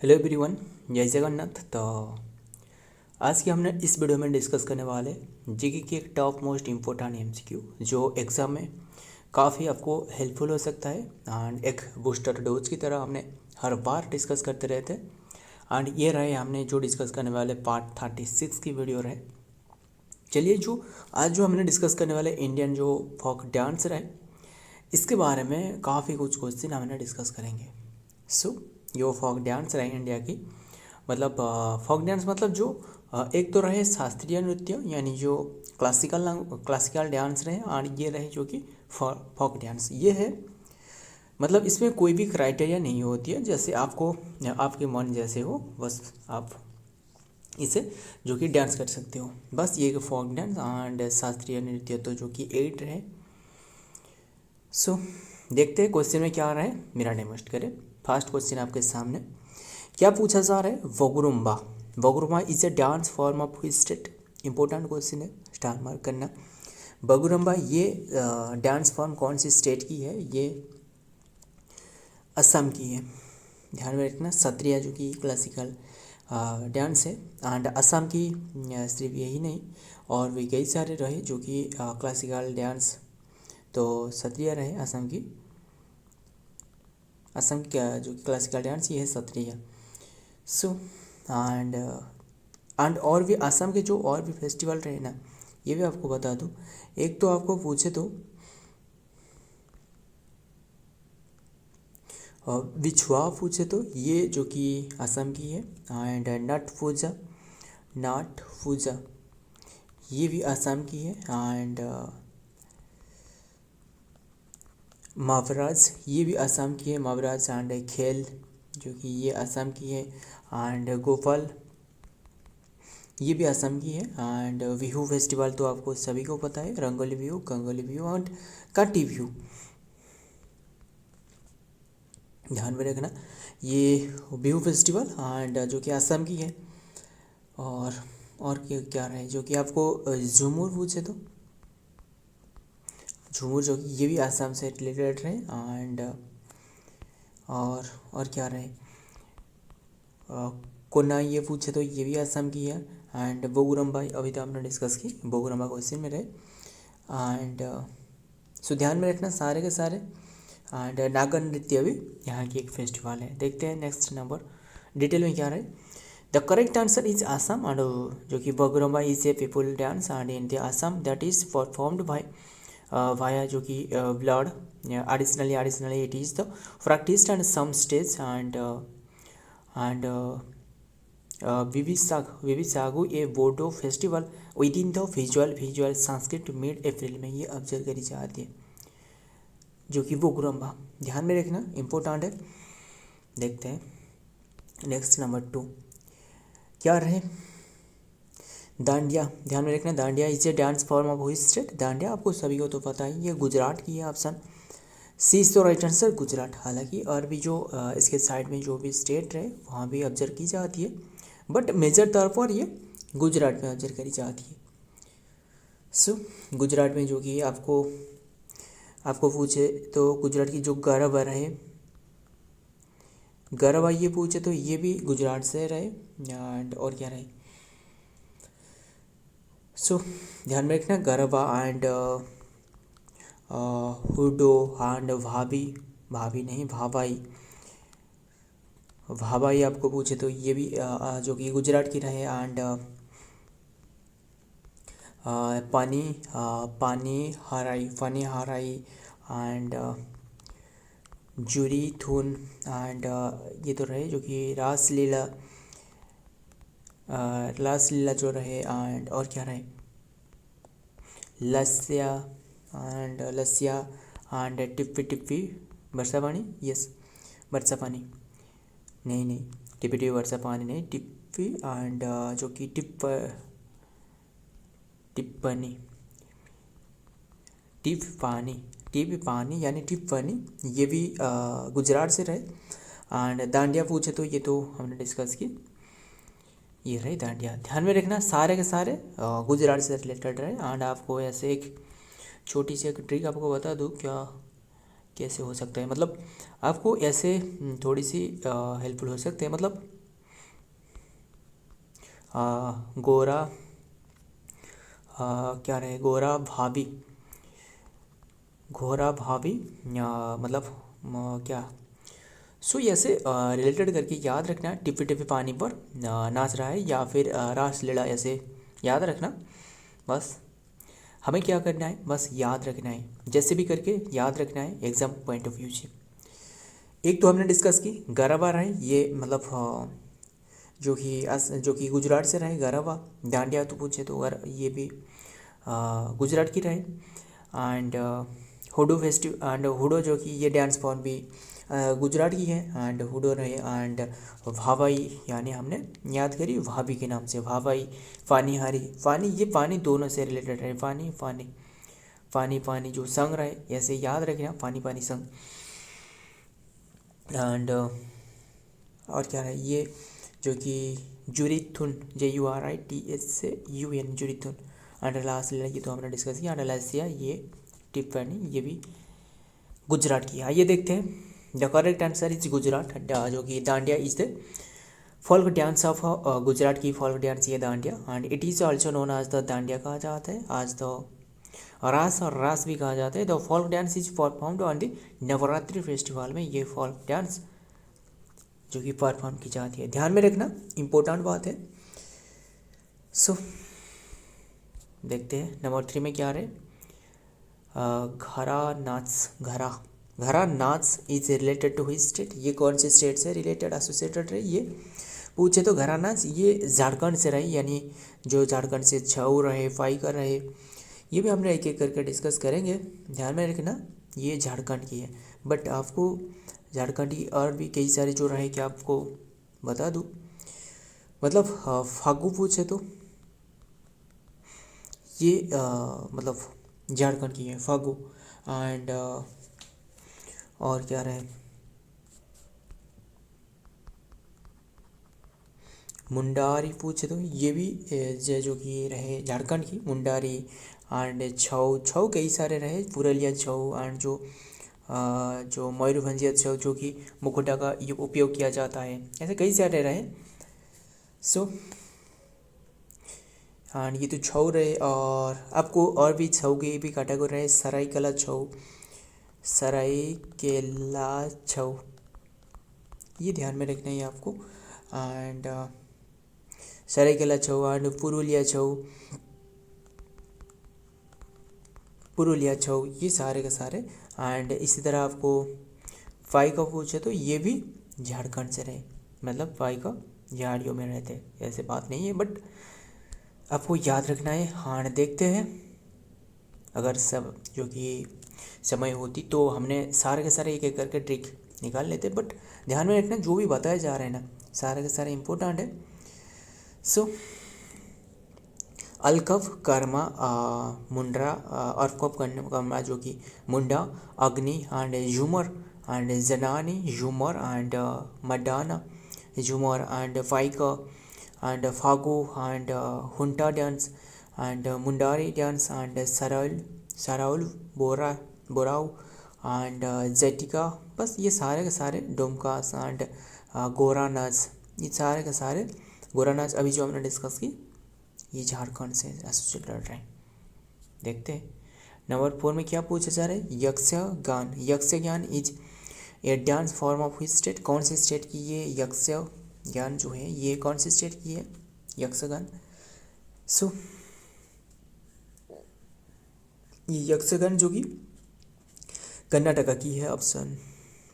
Hello everyone, जय जगन्नाथ। तो आज की हमने इस वीडियो में डिस्कस करने वाले जीके की एक टॉप मोस्ट इम्पोर्टेंट एमसीक्यू जो एग्ज़ाम में काफ़ी आपको हेल्पफुल हो सकता है एंड एक बूस्टर डोज की तरह हमने हर बार डिस्कस करते रहते हैं। एंड ये रहे हमने जो डिस्कस करने वाले पार्ट 36 की वीडियो रहे। चलिए जो हमने डिस्कस करने वाले इंडियन जो फोक डांस रहे, इसके बारे में काफ़ी कुछ क्वेश्चन हमने डिस्कस करेंगे। जो फोक डांस रहे इंडिया की, मतलब फोक डांस मतलब जो एक तो रहे शास्त्रीय नृत्य यानी जो क्लासिकल डांस रहे, और ये रहे जो कि फोक डांस। ये है मतलब इसमें कोई भी क्राइटेरिया नहीं होती है, जैसे आपको आपके मन जैसे हो बस आप इसे जो कि डांस कर सकते हो। बस ये फोक डांस एंड शास्त्रीय नृत्य तो जो कि 8 रहे। देखते हैं क्वेश्चन में क्या आ रहा है, मेरा डेमोस्ट करें। फर्स्ट क्वेश्चन आपके सामने क्या पूछा जा रहा है, Bagurumba. Bagurumba is a dance form of which state. Important question है, स्टार मार्क करना। वगुरुम्बा ये डांस फॉर्म कौन सी स्टेट की है, ये असम की है। ध्यान में रखना, सत्रिया जो कि क्लासिकल डांस है एंड असम की सिर्फ यही नहीं और भी कई सारे रहे जो कि क्लासिकल डांस। तो सत्रिया रहे असम की, असम का जो क्लासिकल डांस ये है सत्रिया। एंड और भी असम के जो और भी फेस्टिवल रहे ना, ये भी आपको बता दूँ। एक तो आपको पूछे तो बिछुआ पूछे तो ये जो कि असम की है। एंड नट पूजा ये भी असम की है। एंड मावराज ये भी असम की है, मावराज। एंड खेल जो कि ये असम की है। एंड गोपाल ये भी असम की है। एंड बिहू फेस्टिवल तो आपको सभी को पता है, रंगोली बिहू, गंगोली बिहू एंड काटी बिहू। ध्यान में रखना ये बिहू फेस्टिवल एंड जो कि असम की है। और क्या रहे जो कि आपको झूमर पूछे तो झूमर जो कि ये भी असम से रिलेटेड रहे। एंड और क्या रहे, कोना ये पूछे तो ये भी असम की है। एंड बोगुरम्बा अभी तो आपने डिस्कस की, बोगुरम्बा क्वेश्चन में रहे। एंड ध्यान में रखना सारे के सारे। एंड नागर नृत्य भी यहाँ की एक फेस्टिवल है। देखते हैं नेक्स्ट नंबर डिटेल में क्या रहे। The correct answer is Assam. And जो कि Bagurumba is a people dance and in the Assam that is performed by via जो कि blood. Additionally it is the practiced and some states and Bwisagu a Bodo festival with in the visual संस्कृत mid April में ये observe करी जाती है जो कि बोगुरम्बा। ध्यान में रखना, इम्पोर्टेंट है। देखते हैं नेक्स्ट नंबर 2 क्या रहे, दांडिया। ध्यान में रखना, dandiya is a dance form of which state. Dandiya आपको सभी को तो पता ही, ये गुजरात की है। ऑप्शन सी इज तो राइट आंसर, गुजरात। हालांकि और भी जो इसके साइड में जो भी स्टेट रहे वहाँ भी ऑब्जर्व की जाती है, बट मेजर तौर पर ये गुजरात में ऑब्जर्व करी जाती है। गुजरात में जो कि आपको पूछे तो गुजरात की जो गरबा रहे, गरबा ये पूछे तो ये भी गुजरात से रहे। एंड और क्या रहे, ध्यान में रखना, गरबा एंड हुडो एंड भाभी नहीं भाबाई आपको पूछे तो ये भी जो कि गुजरात की रहे। एंड पानी हराई एंड जुरी थून एंड ये तो रहे जो कि रासलीला जो रहे। एंड और क्या रहे, लस्या एंड टिप्पी बरसा पानी। यस, बरसा पानी नहीं टिप्पी बरसा पानी नहीं, टिप्पी। एंड जो कि टिप पानी यानी टिप्पणी, ये भी गुजरात से रहे। एंड दांडिया पूछे तो ये तो हमने डिस्कस की, ये रही दांडिया। ध्यान में रखना सारे के सारे गुजरात से रिलेटेड रहे। एंड आपको ऐसे एक छोटी सी एक ट्रिक आपको बता दूँ, कैसे हो सकता है, मतलब आपको ऐसे थोड़ी सी हेल्पफुल हो सकते हैं। मतलब गोरा क्या रहे, गोरा भाभी, घोरा भाभी मतलब क्या, सो ऐसे रिलेटेड करके याद रखना है। टिपी टिपी पानी पर नाच रहा है, या फिर रास लीला, ऐसे याद रखना। बस हमें क्या करना है, बस याद रखना है, जैसे भी करके याद रखना है एग्जाम पॉइंट ऑफ व्यू से। एक तो हमने डिस्कस की गरबा रहे, ये मतलब जो कि गुजरात से रहे गरबा। डांडिया तो पूछे तो ये भी गुजरात की रहे। एंड हुडो फेस्टिव एंड हुडो, जो कि ये डांस फॉर्म भी गुजरात की है। एंड हुडो रहे। एंड भावाई, यानी हमने याद करी भाभी के नाम से भावाई। फानी हारी, फानी, ये पानी दोनों से रिलेटेड है, फानी फानी पानी पानी जो संग रहे, ऐसे याद रखना पानी पानी संग। एंड और क्या है ये, जो कि जुरिथुन, JURITS से UN, जुरिथुन। एंड लास्ट ये तो हमने डिस्कस किया। एंड लास्टिया ये टिप्पणी, ये भी गुजरात की। आइए देखते हैं। The correct answer is Gujarat, जो कि dandiya is the folk dance of Gujarat की फोल्क डांस ये dandiya. And it is also known as the dandiya कहा जाता है, आज द रास और रास भी कहा जाता है। The folk dance is performed on the Navratri festival में ये फोल्क डांस जो कि परफॉर्म की जाती है। ध्यान में रखना, इम्पोर्टेंट बात है। सो देखते हैं नंबर 3 में क्या रहे। घरा Nach, Ghara Nach is related to his state, ये कौन से स्टेट से रिलेटेड एसोसिएटेड रहे ये पूछे तो घरा नाच ये झारखंड से रहे, यानी जो झारखंड से छऊ रहे, फाई कर रहे, ये भी हमने एक एक करके डिस्कस करेंगे। ध्यान में रखना ये झारखंड की है, बट आपको झारखंड की और भी कई सारे जो रहे क्या आपको बता दूँ। मतलब फागू पूछे तो ये मतलब झारखंड की है फागू। एंड और क्या रहे, मुंडारी पूछे तो ये भी जो कि रहे झारखंड की मुंडारी। एंड छऊ, छऊ कई सारे रहे, पुरलिया छऊ। एंड जो मयूरभंजिया छऊ, जो कि मुखौटा का उपयोग किया जाता है, ऐसे कई सारे रहे। सो एंड ये तो छऊ रहे। और आपको और भी छऊ के भी कैटेगरी रहे, सरायकला छऊ, सरायकेला छऊ, ये ध्यान में रखना है आपको। एंड सरायकेला छऊ एंड पुरुलिया छऊ, पुरुलिया छऊ, ये सारे के सारे। एंड इसी तरह आपको फाई का पूछे तो ये भी झारखंड से रहे, मतलब फाई का झाड़ियों में रहते, ऐसे बात नहीं है, बट आपको याद रखना है। हाँ देखते हैं, अगर सब जो कि समय होती तो हमने सारे के सारे एक एक करके ट्रिक निकाल लेते, बट ध्यान में रखना जो भी बताया जा रहा है ना सारे के सारे इम्पोर्टेंट है। सो अलकव कर्मा मुंड्रा, अर्कव कर्मा जो कि मुंडा, अग्नि एंड झूमर, एंड जनानी झूमर, and Mardana Jhumar, and Paika and Phagua, and Hunta dance, and Mundari dance, and Sarhul Barao, and Jatika. बस ये सारे के सारे डोमकास एंड गोरा नाच, ये सारे के सारे गोरा नाच अभी जो हमने डिस्कस की ये झारखंड से एसोसिएटेड रहे। देखते हैं नंबर 4 में क्या पूछा जा रहा है। Yakshagana, Yakshagana is a dance form of hitch state, कौन से स्टेट की ये यक्षगान जो है ये कौन से स्टेट की है यक्षगान। सो ये यक्षगान जो कि कर्नाटका की है, option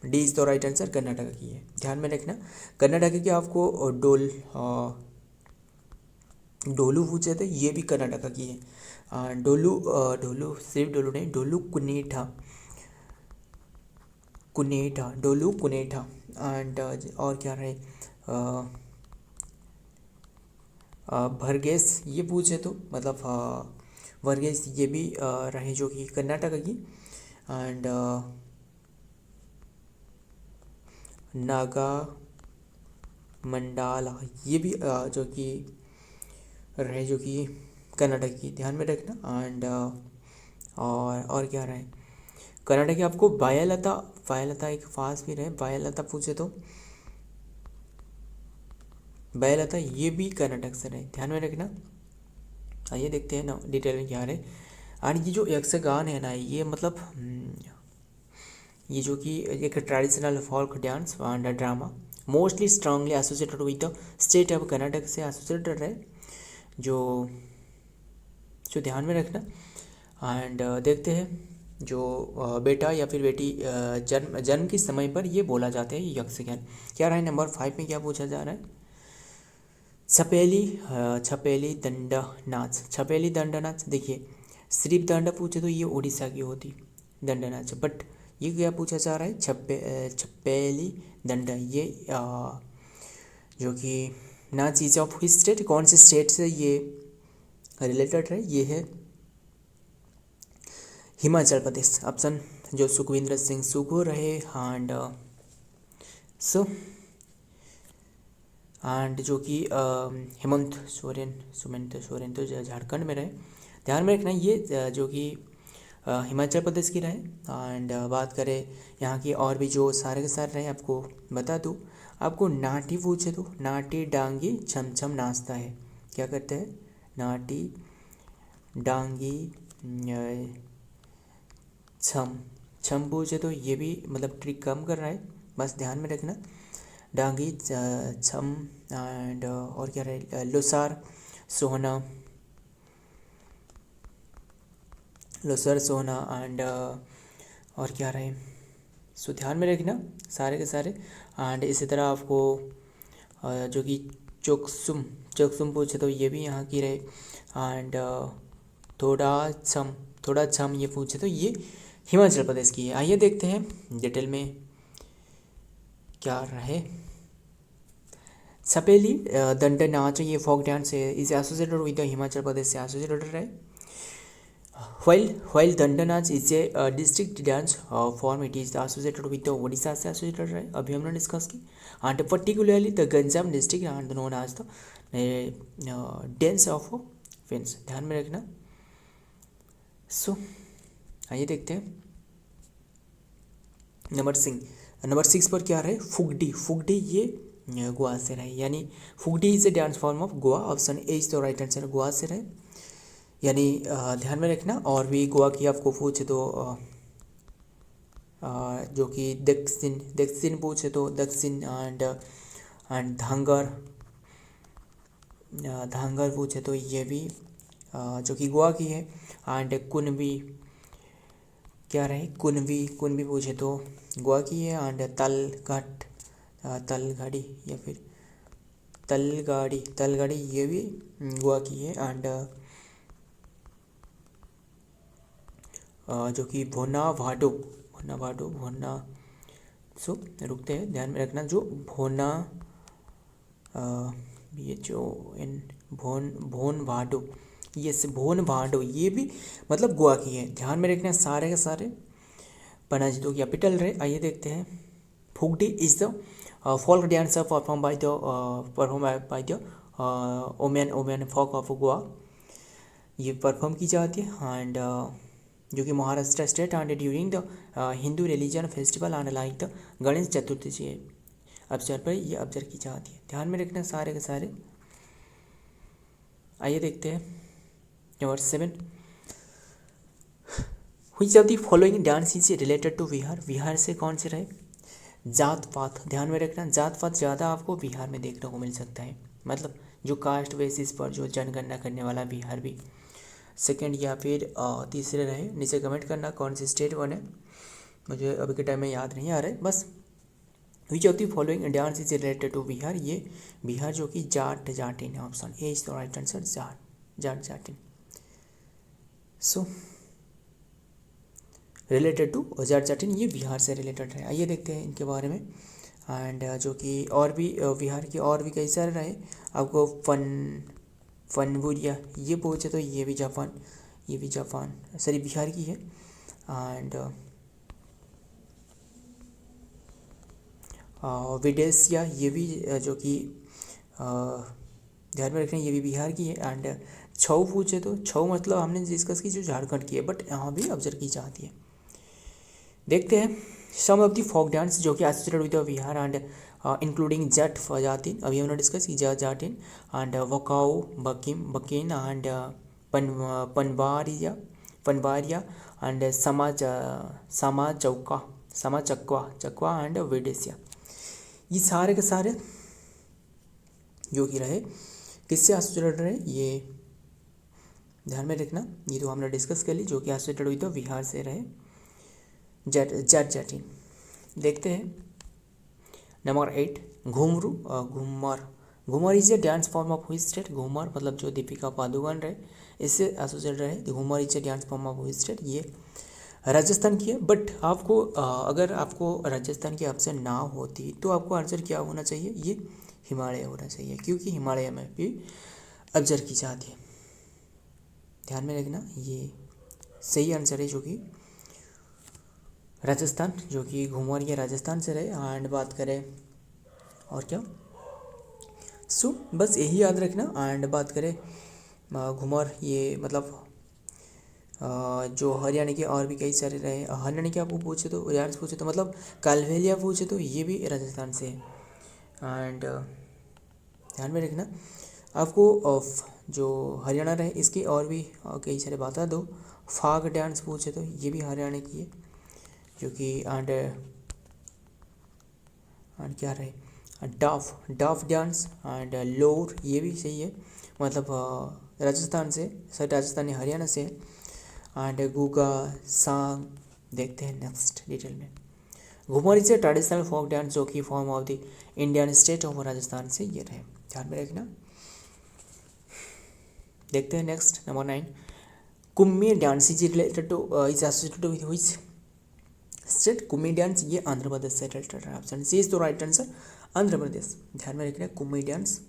D is the right answer, Karnataka की है। ध्यान में रखना कर्नाटका की आपको डोलू पूछे थे, ये भी कर्नाटका की है। डोलू सिर्फ डोलू नहीं, डोलू कुनेठा डोलू कुनेठा। एंड और क्या रहे, भरगेस ये पूछे तो मतलब भरगेस ये भी रहे जो कि कर्नाटका की। एंड नागा मंडाला ये भी जो कि रहे जो कि कर्नाटक की, ध्यान में रखना। एंड और क्या रहे, कर्नाटक की आपको बायालता एक फास्ट भी रहे, बायालता पूछे तो बायालता ये भी कर्नाटक से रहे, ध्यान में रखना। आइए देखते हैं ना डिटेल में क्या है। और ये जो यक्षगान है ना, ये मतलब ये जो कि एक traditional folk dance and drama mostly strongly associated with the state of Karnataka से एसोसिएटेड है, जो ध्यान में रखना। एंड देखते हैं जो बेटा या फिर बेटी जन्म के समय पर ये बोला जाता है यक्षगान। क्या रहा है नंबर 5 में, क्या पूछा जा रहा है? छपेली दंड नाच। छपेली दंड नाच, देखिए सिर्फ दंड पूछे तो ये उड़ीसा की होती दंड नाच, बट ये क्या पूछा जा रहा है? छपेली दंड, ये जो कि नाच इज ऑफ हिच स्टेट, कौन से स्टेट से ये रिलेटेड है? ये है हिमाचल प्रदेश। ऑप्शन जो सुखविंदर सिंह सुखू रहे एंड जो कि हेमंत सोरेन तो झारखंड में रहे, ध्यान में रखना। ये जो कि हिमाचल प्रदेश की रहे। एंड बात करें यहाँ की और भी जो सारे के सारे रहे, आपको बता दूँ, आपको नाटी पूछे तो नाटी डांगी छम छम नाचता है, क्या करते हैं? नाटी डांगी छम छम पूछे तो ये भी मतलब ट्रिक कम कर रहा है, बस ध्यान में रखना। डांगी छम एंड और क्या रहे? लुसार सोहना एंड और क्या रहे? सो ध्यान में रखना सारे के सारे। एंड इसी तरह आपको जो कि चोकसुम पूछे तो ये भी यहाँ की रहे। एंड थोड़ा छम ये पूछे तो ये हिमाचल प्रदेश की है। आइए देखते हैं डिटेल में क्या रहे। छपेली दंड नाच, ये फोक डांस है, is associated with Himachal Pradesh से एसोसिएटेड रहे। While Danda Nach is a district dance form, it is associated with Odisha से एसोसिएटेड रहे, अभी हमने डिस्कस की। And particularly the Ganjam district and known as the dance of fence, ध्यान में रखना। सो आइए देखते हैं नंबर 6 पर क्या रहे? फुगडी ये गोवा से रहे, यानी fugdi is a dance form of Goa. Option A is the right answer, Goa से रहे, यानी ध्यान में रखना। और भी गोवा की आपको पूछे तो जो कि दक्षिण पूछे तो दक्षिण एंड धांगर पूछे तो ये भी जो कि गोवा की है। एंड कुनबी क्या रहे? कुनबी पूछे तो गोवा की है। एंड तलगाड़ी या फिर तलगाड़ी ये भी गोवा की है। एंड जो कि भोना भाडो सो रुकते हैं, ध्यान में रखना। जो भोना ये जो भोन भाडो, ये से भोन भाडो ये भी मतलब गोवा की है, ध्यान में रखना सारे के सारे। पनाजी तो कैपिटल रहे। आइए देखते हैं Fugdi is the folk dance perform by the women folk of Goa, ये परफॉर्म की जाती है। एंड जो कि Maharashtra state and during the Hindu religion festival and like the Ganesh Chaturthi अवसर पर ये ऑब्जर्व की जाती है, ध्यान में रखना सारे के सारे। आइए देखते हैं number 7, which of the following dance is related to Bihar. Bihar से कौन से रहे? जात पात, ध्यान में रखना। जात पात ज़्यादा आपको बिहार में देखने को मिल सकता है, मतलब जो कास्ट बेसिस पर जो जनगणना करने वाला बिहार भी सेकंड या फिर तीसरे रहे। नीचे कमेंट करना कौन सी स्टेट बने, मुझे अभी के टाइम में याद नहीं आ रहा है बस। Which of the following dance is related to Bihar, ये बिहार जो कि Jatin, option A is the right answer, Jatin. So related to Jatin, ये बिहार से रिलेटेड है। आइए देखते हैं इनके बारे में। एंड जो कि और भी बिहार के और भी कई सारे रहे। आपको फनबुरिया ये पूछे तो ये भी जापान सॉरी बिहार की है। एंड विदेशिया ये भी जो कि ध्यान में रखना ये भी बिहार की है। एंड छऊ पूछे तो छऊ मतलब हमने डिस्कस की जो झारखंड की है, बट यहाँ भी ऑब्जर्व की जाती है। देखते हैं some of the folk dance जो कि associated with Bihar and including Jat फजातिन, अभी हमने डिस्कस की जाटिन एंड वकाओ बकिम बकिन एंड पनवारिया पनवारिया एंड समा चौका समा चकवा चकवा एंड वेडेसिया। ये सारे के सारे जो कि रहे किससे एसोसिएटेड रहे, ये ध्यान में रखना। ये तो हमने डिस्कस कर ली, जो कि एसोसिएटेड विद बिहार से रहे जाटिन। देखते हैं नंबर 8 घुमरू Ghoomar. Ghoomar is a dance form of which state. Ghoomar मतलब जो दीपिका पादुकोण रहे इससे एसोसिएटेड रहे। Ghoomar is a dance form of which state, ये राजस्थान की है। बट आपको अगर आपको राजस्थान की ऑप्शन ना होती तो आपको आंसर क्या होना चाहिए, ये हिमालय होना चाहिए, क्योंकि हिमालय में भी ऑब्जर्व की जाती है। ध्यान में रखना, ये सही आंसर है जो कि राजस्थान, जो कि घूमर ये राजस्थान से रहे। एंड बात करें और क्या, सो बस यही याद रखना। एंड बात करें घूमर ये मतलब जो हरियाणा के और भी कई सारे रहे। हरियाणा के आपको पूछे तो डांस पूछे तो मतलब कालबेलिया पूछे तो ये भी राजस्थान से है। एंड ध्यान में रखना आपको जो हरियाणा रहे इसकी और भी कई सारे बता दो। फाग डांस पूछे तो ये भी हरियाणा की है, जो कि एंड क्या रहे डाफ डांस एंड लोर, ये भी सही है, मतलब राजस्थान से, सर राजस्थानी हरियाणा से। एंड गुगा सांग, देखते हैं नेक्स्ट डिटेल में। Ghoomar is a traditional folk dance जो कि form of the Indian state of Rajasthan से ये रहे, ध्यान में रखना। देखते हैं next number 9 Kummi dance is related to is associated with which state. Kummi dance ये आंध्र प्रदेश से रिलेटेड है। Option C is the right answer, Andhra Pradesh. ध्यान में रखना कुम्मी डांस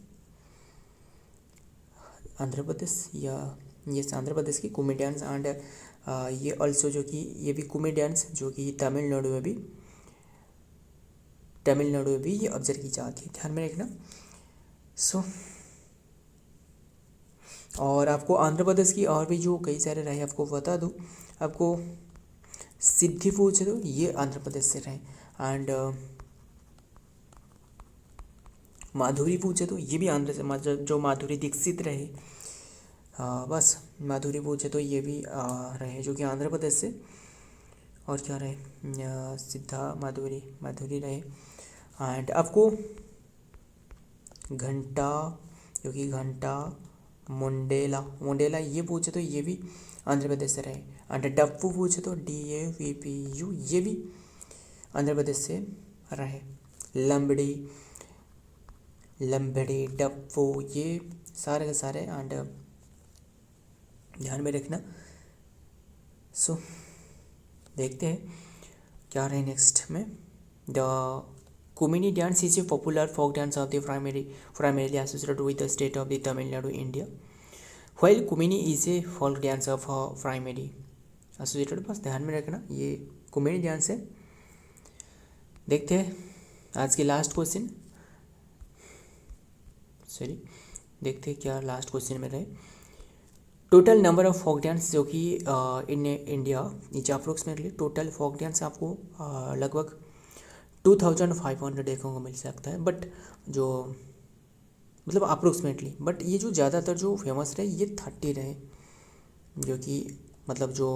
आंध्र प्रदेश, या ये आंध्र प्रदेश की कुम्मी डांस। एंड ये ऑल्सो जो कि ये भी कुम्मी डांस जो कि तमिलनाडु में भी ये ऑब्जर्व की जाती है, ध्यान में रखना। सो और आपको आंध्र प्रदेश की और भी जो कई सारे रहे आपको बता दूँ। आपको सिद्धि पूछे तो ये आंध्र प्रदेश से रहे। एंड माधुरी पूछे तो ये भी आंध्र से, जो माधुरी दीक्षित रहे, बस माधुरी पूछे तो ये भी रहे जो कि आंध्र प्रदेश से। और क्या रहे सिद्धा माधुरी रहे। एंड आपको घंटा, जो कि घंटा मुंडेला ये पूछे तो ये भी आंध्र प्रदेश से रहे। एंड डप्पू पूछे तो DAVPU ये भी आंध्र प्रदेश से रहे। लंबड़ी डप्पू ये सारे के सारे एंड ध्यान में रखना। सो देखते हैं क्या रहे नेक्स्ट में। The Kummi dance is a popular folk dance of the primarily associated with the state of the Tamil Nadu India. While Kummi is a folk dance of primary associated, बस ध्यान में रखना ये कुमिनी डांस है। देखते हैं आज के लास्ट क्वेश्चन, देखते हैं क्या लास्ट क्वेश्चन में रहे। Total number of folk dance जो कि in India is approximately, total folk dance आपको लगभग 2500 देखने को मिल सकता है। बट जो मतलब अप्रोक्सीमेटली, बट ये जो ज़्यादातर जो फेमस रहे ये 30 रहे, जो कि मतलब जो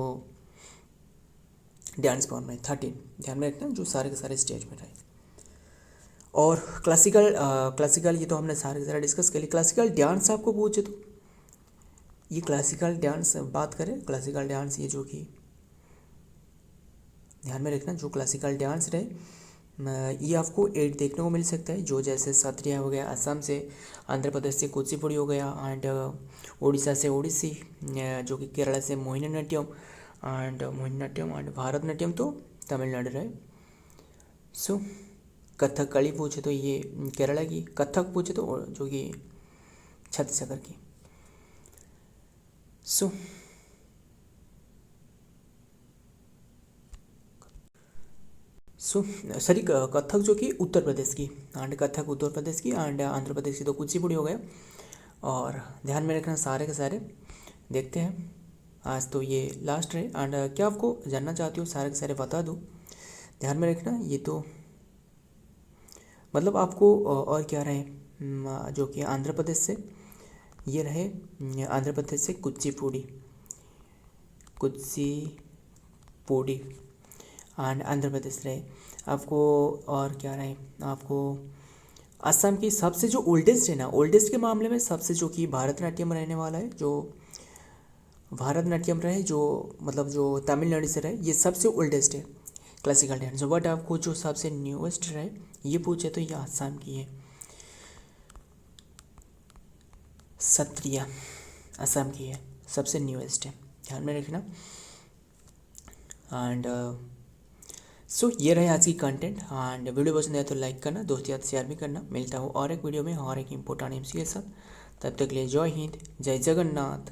डांस फॉर्म में 13, ध्यान में रखना, जो सारे के सारे स्टेज में रहे। और क्लासिकल ये तो हमने सारे के सारे डिस्कस कर ली। क्लासिकल डांस आपको पूछे तो ये क्लासिकल डांस बात करें, क्लासिकल डांस ये जो कि ध्यान में रखना, जो क्लासिकल डांस रहे ये आपको 8 देखने को मिल सकता है, जो जैसे सत्रिया हो गया असम से, आंध्र प्रदेश से कुचिपुड़ी हो गया, एंड उड़ीसा से ओडिसी, जो कि केरला से मोहिनीअट्टम एंड भारतनाट्यम तो तमिलनाडु रहे। सो कथकली पूछे तो ये केरला की, कथक पूछे तो जो कि छत्तीसगढ़ की। सो सॉरी कथक जो कि उत्तर प्रदेश की, एंड कथक उत्तर प्रदेश की, एंड आंध्र प्रदेश की तो कुचिपुड़ी हो गया। और ध्यान में रखना सारे के सारे। देखते हैं आज तो ये लास्ट रहे। एंड क्या आपको जानना चाहती हो सारे के सारे बता दूँ। ध्यान में रखना। ये तो मतलब आपको और क्या रहे, जो कि आंध्र प्रदेश से ये रहे, आंध्र प्रदेश से कुचिपुड़ी, कुचिपुड़ी एंड आंध्र प्रदेश रहे आपको। और क्या रहे आपको, असम की सबसे जो ओल्डेस्ट है ना, ओल्डेस्ट के मामले में सबसे जो कि भारतनाट्यम रहने वाला है, जो भारतनाट्यम रहे, जो मतलब जो तमिलनाडु से रहे, ये सबसे ओल्डेस्ट है क्लासिकल डांस। बट आपको जो सबसे न्यूएस्ट रहे ये पूछे तो ये असम की है, सत्रिया असम की है, सबसे न्यूएस्ट है, ध्यान में रखना। एंड सो ये रहे आज की कंटेंट। एंड वीडियो पसंद आया तो लाइक करना, दोस्तों याद शेयर भी करना। मिलता हूँ और एक वीडियो में और एक इम्पोर्टेंट एमसी के साथ। तब तक के लिए जय हिंद, जय जगन्नाथ।